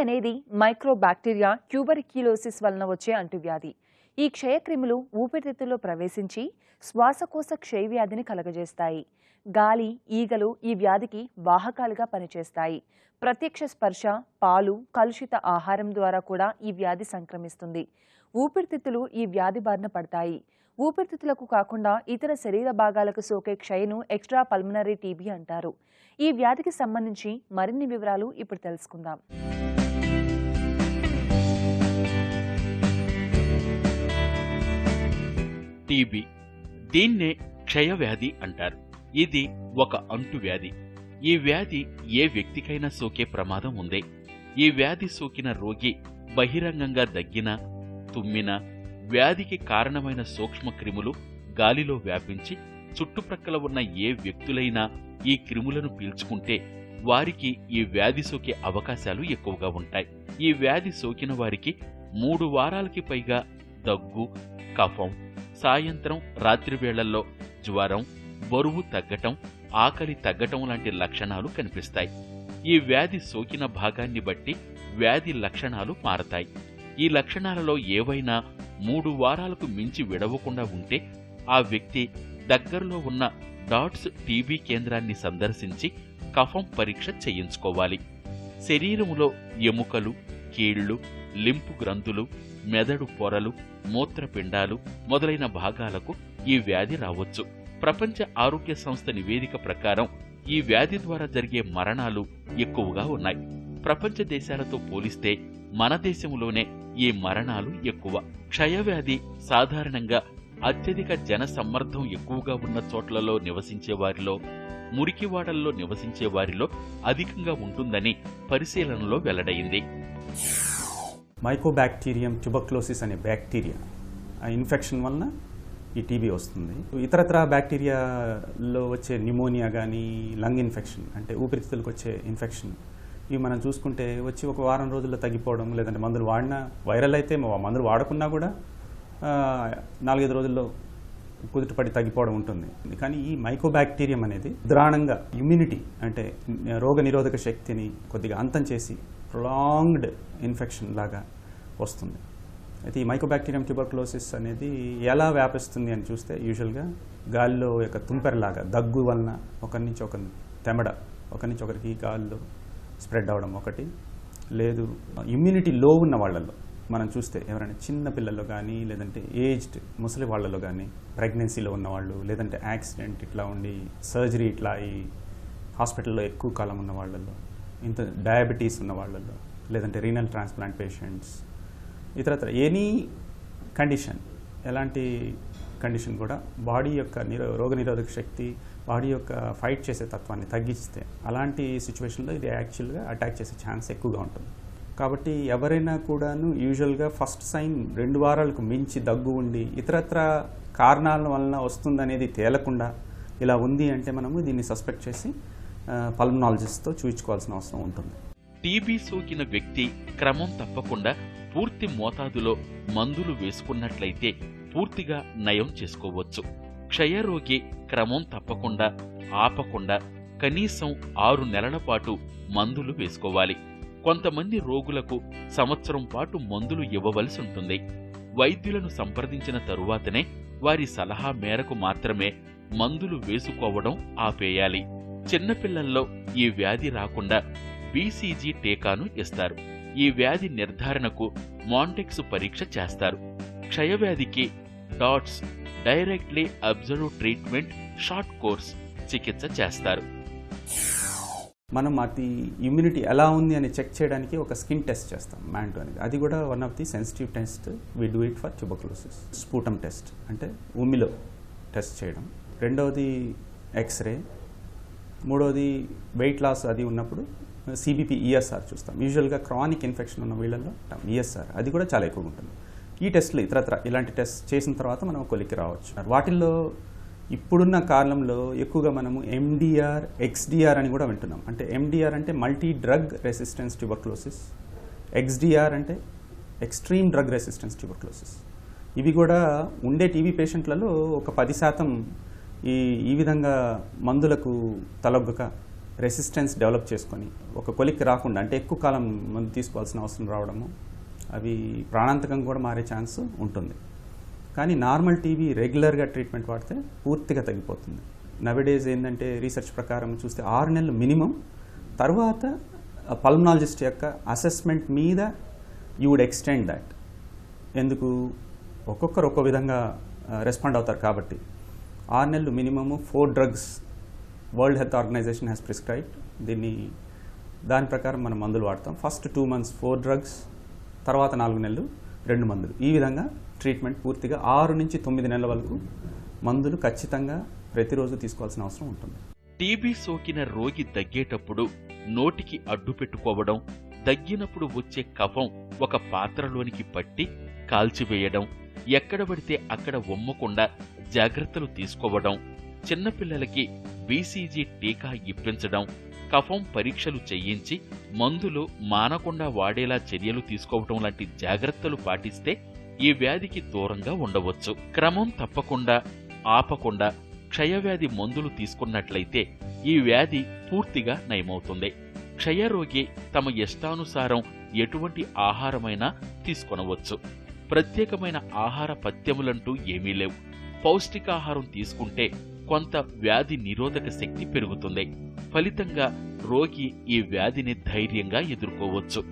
అనేది మైక్రోబాక్టీరియా ట్యూబర్క్యులోసిస్ వలన వచ్చే అంటువ్యాధి. ఈ క్షయక్రిములు ఊపిరితిత్తుల్లో ప్రవేశించి శ్వాసకోశ క్షయవ్యాధిని కలగజేస్తాయి. గాలి, ఈగలు ఈ వ్యాధికి వాహకాలుగా పనిచేస్తాయి. ప్రత్యక్ష స్పర్శ, పాలు, కలుషిత ఆహారం ద్వారా కూడా ఈ వ్యాధి సంక్రమిస్తుంది. ఊపిరితిత్తులు ఈ వ్యాధి బారిన పడతాయి. ఊపిరితిత్తులకు కాకుండా ఇతర శరీర భాగాలకు సోకే క్షయను ఎక్స్ట్రా పల్మనరీ టీబీ అంటారు. ఈ వ్యాధికి సంబంధించి మరిన్ని వివరాలు ఇప్పుడు తెలుసుకుందాం. టీబీ, దీన్నే క్షయవ్యాధి అంటారు. ఇది ఒక అంటువ్యాధి. ఈ వ్యాధి ఏ వ్యక్తికైనా సోకే ప్రమాదం ఉంది. ఈ వ్యాధి సోకిన రోగి బహిరంగంగా దగ్గినా, తుమ్మినా వ్యాధికి కారణమైన సూక్ష్మ క్రిములు గాలిలో వ్యాపించి చుట్టుప్రక్కల ఉన్న ఏ వ్యక్తులైనా ఈ క్రిములను పీల్చుకుంటే వారికి ఈ వ్యాధి సోకే అవకాశాలు ఎక్కువగా ఉంటాయి. ఈ వ్యాధి సోకిన వారికి 3 వారాలకి పైగా దగ్గు, కఫం, సాయంత్రం, రాత్రి వేళల్లో జ్వరం, బరువు తగ్గటం, ఆకలి తగ్గటం లాంటి లక్షణాలు కనిపిస్తాయి. ఈ వ్యాధి సోకిన భాగాన్ని బట్టి వ్యాధి లక్షణాలు మారతాయి. ఈ లక్షణాలలో ఏవైనా 3 వారాలకు మించి విడవకుండా ఉంటే ఆ వ్యక్తి దగ్గరలో ఉన్న డాట్స్ టీబీ కేంద్రాన్ని సందర్శించి కఫం పరీక్ష చేయించుకోవాలి. శరీరంలో ఎముకలు, కీళ్లు, లింపు గ్రంథులు, మెదడు పొరలు, మూత్రపిండాలు మొదలైన భాగాలకు ఈ వ్యాధి రావచ్చు. ప్రపంచ ఆరోగ్య సంస్థ నివేదిక ప్రకారం ఈ వ్యాధి ద్వారా జరిగే మరణాలు ఎక్కువగా ఉన్నాయి. ప్రపంచ దేశాలతో పోలిస్తే మన దేశంలోనే ఈ మరణాలు ఎక్కువ. క్షయవ్యాధి సాధారణంగా అత్యధిక జన సమ్మర్దం ఎక్కువగా ఉన్న చోట్లలో నివసించే వారిలో, మురికివాడల్లో నివసించే వారిలో అధికంగా ఉంటుందని పరిశీలనలో వెల్లడైంది. మైకోబాక్టీరియం ట్యూబర్క్యులోసిస్ అనే బ్యాక్టీరియా ఇన్ఫెక్షన్ వలన ఈ టీబీ వస్తుంది. ఇతరత్ర బ్యాక్టీరియాలో వచ్చే న్యూమోనియా కానీ, లంగ్ ఇన్ఫెక్షన్ అంటే ఊపిరితిత్తులకు వచ్చే ఇన్ఫెక్షన్, ఇవి మనం చూసుకుంటే వచ్చి ఒక వారం రోజుల్లో తగ్గిపోవడం, లేదంటే మందులు వాడినా, వైరల్ అయితే మందులు వాడకున్నా కూడా 4-5 రోజుల్లో కుదుటపడి తగ్గిపోవడం ఉంటుంది. కానీ ఈ మైకోబాక్టీరియం అనేది ఉద్రాణంగా ఇమ్యూనిటీ అంటే రోగ నిరోధక శక్తిని కొద్దిగా అంతం చేసి ప్రొలాంగ్డ్ ఇన్ఫెక్షన్ లాగా వస్తుంది. అయితే ఈ మైకోబాక్టీరియం ట్యూబర్క్యులోసిస్ అనేది ఎలా వ్యాపిస్తుంది అని చూస్తే యూజువల్గా గాలిలో యొక్క తుంపెరలాగా దగ్గు వలన ఒకరి నుంచి ఒకరి తెమడ, ఒకరి నుంచి ఒకరికి గాలిలో స్ప్రెడ్ అవడం ఒకటి. లేదు ఇమ్యూనిటీ లో ఉన్న వాళ్ళల్లో మనం చూస్తే ఎవరైనా చిన్న పిల్లల్లో కానీ, లేదంటే ఏజ్డ్ ముసలి వాళ్ళలో కానీ, ప్రెగ్నెన్సీలో ఉన్నవాళ్ళు, లేదంటే యాక్సిడెంట్ ఇట్లా ఉండి సర్జరీ ఇట్లా ఈ హాస్పిటల్లో ఎక్కువ కాలం ఉన్న వాళ్ళల్లో, ఇంత డయాబెటీస్ ఉన్న వాళ్ళల్లో, లేదంటే రీనల్ ట్రాన్స్ప్లాంట్ పేషెంట్స్, ఇతరత్ర ఎనీ కండిషన్, ఎలాంటి కండిషన్ కూడా బాడీ యొక్క రోగ నిరోధక శక్తి, బాడీ యొక్క ఫైట్ చేసే తత్వాన్ని తగ్గిస్తే అలాంటి సిచ్యువేషన్లో ఇది యాక్చువల్గా అటాక్ చేసే ఛాన్స్ ఎక్కువగా ఉంటుంది. కాబట్టి ఎవరైనా కూడాను యూజువల్గా ఫస్ట్ సైన్ 2 వారాలకు మించి దగ్గు ఉండి ఇతరత్ర కారణాల వలన వస్తుందనేది తేలకుండా ఇలా ఉంది అంటే మనము దీన్ని సస్పెక్ట్ చేసి పల్మనాలజిస్ట్తో చూయించుకోవాల్సిన అవసరం ఉంటుంది. టీబీ సోకిన వ్యక్తి క్రమం తప్పకుండా పూర్తి మోతాదులో మందులు వేసుకున్నట్లయితే పూర్తిగా నయం చేసుకోవచ్చు. క్షయరోగి క్రమం తప్పకుండా ఆపకుండా కనీసం 6 నెలల పాటు మందులు వేసుకోవాలి. కొంతమంది రోగులకు సంవత్సరం పాటు మందులు ఇవ్వవలసి ఉంటుంది. వైద్యులను సంప్రదించిన తరువాతనే వారి సలహా మేరకు మాత్రమే మందులు వేసుకోవడం ఆపేయాలి. చిన్నపిల్లల్లో ఈ వ్యాధి రాకుండా బీసీజీ టీకాను ఇస్తారు. ఈ వ్యాధి నిర్ధారణకు మాంటెక్స్ పరీక్ష చేస్తారు. క్షయవ్యాధికి DOTS directly observe treatment short course చికిత్స చేస్తారు. మనం అది ఇమ్యూనిటీ ఎలా ఉంది అని చెక్ చేయడానికి ఒక స్కిన్ టెస్ట్ చేస్తాం, మ్యాంటో అనేది. అది కూడా one of the sensitive test. We do it for tuberculosis. Sputum test అంటే ఉమ్మిలో టెస్ట్ చేయడం. రెండవది ఎక్స్రే. మూడవది వెయిట్ లాస్ అది ఉన్నప్పుడు సిబిపి ఈఎస్ఆర్ చూస్తాం. యూజువల్గా క్రానిక్ ఇన్ఫెక్షన్ ఉన్న వీళ్ళల్లో ఈఎస్ఆర్ అది కూడా చాలా ఎక్కువగా ఉంటుంది. ఈ టెస్ట్లు ఇతరత్ర ఇలాంటి టెస్ట్ చేసిన తర్వాత మనం కొలిక్కి రావచ్చు. వాటిల్లో ఇప్పుడున్న కాలంలో ఎక్కువగా మనము ఎండిఆర్, ఎక్స్డిఆర్ అని కూడా వింటున్నాం. అంటే ఎండిఆర్ అంటే multi drug resistance tuberculosis, XDR అంటే ఎక్స్ట్రీమ్ డ్రగ్ రెసిస్టెన్స్ ట్యూబర్క్యులోసిస్. ఇవి కూడా ఉండే టీబీ పేషెంట్లలో ఒక 10% ఈ విధంగా మందులకు తలొగ్గక రెసిస్టెన్స్ డెవలప్ చేసుకొని ఒక కొలిక్కి రాకుండా, అంటే ఎక్కువ కాలం మందు తీసుకోవాల్సిన అవసరం రావడము, అవి ప్రాణాంతకం కూడా మారే ఛాన్స్ ఉంటుంది. కానీ నార్మల్ టీబీ రెగ్యులర్గా ట్రీట్మెంట్ వాడితే పూర్తిగా తగ్గిపోతుంది. నవడేస్ ఏంటంటే రీసెర్చ్ ప్రకారం చూస్తే 6 నెలలు మినిమం, తర్వాత పల్మనాలజిస్ట్ యొక్క అసెస్మెంట్ మీద యూ వుడ్ ఎక్స్టెండ్ దాట్. ఎందుకు, ఒక్కొక్కరు ఒక్కో విధంగా రెస్పాండ్ అవుతారు కాబట్టి 6 నెలలు minimum. 4 drugs world health organisation has prescribed. దాని ప్రకారం మనం మందులు వాడతాం. ఫస్ట్ 2 months 4 డ్రగ్స్, తర్వాత 4 నెలలు 2 మందులు. ఈ విధంగా ట్రీట్మెంట్ పూర్తిగా 6 నుంచి 9 నెలల వరకు మందులు ఖచ్చితంగా ప్రతిరోజు తీసుకోవాల్సిన అవసరం ఉంటుంది. టీబీ సోకిన రోగి దగ్గేటప్పుడు నోటికి అడ్డు పెట్టుకోవడం, దగ్గినప్పుడు వచ్చే కఫం ఒక పాత్రలోనికి పట్టి కాల్చివేయడం, ఎక్కడ పడితే అక్కడ ఒమ్మకుండా జాగ్రత్తలు తీసుకోవడం, చిన్నపిల్లలకి బీసీజీ టీకా ఇప్పించడం, కఫం పరీక్షలు చేయించి మందులు మానకుండా వాడేలా చర్యలు తీసుకోవటం లాంటి జాగ్రత్తలు పాటిస్తే ఈ వ్యాధికి దూరంగా ఉండవచ్చు. క్రమం తప్పకుండా ఆపకుండా క్షయవ్యాధి మందులు తీసుకున్నట్లయితే ఈ వ్యాధి పూర్తిగా నయమవుతుంది. క్షయరోగి తమ ఇష్టానుసారం ఎటువంటి ఆహారమైనా తీసుకొనవచ్చు. ప్రత్యేకమైన ఆహార పథ్యములంటూ ఏమీ లేవు. పౌష్టికాహారం తీసుకుంటే కొంత వ్యాధి నిరోధక శక్తి పెరుగుతుంది. ఫలితంగా రోగి ఈ వ్యాధిని ధైర్యంగా ఎదుర్కోవచ్చు.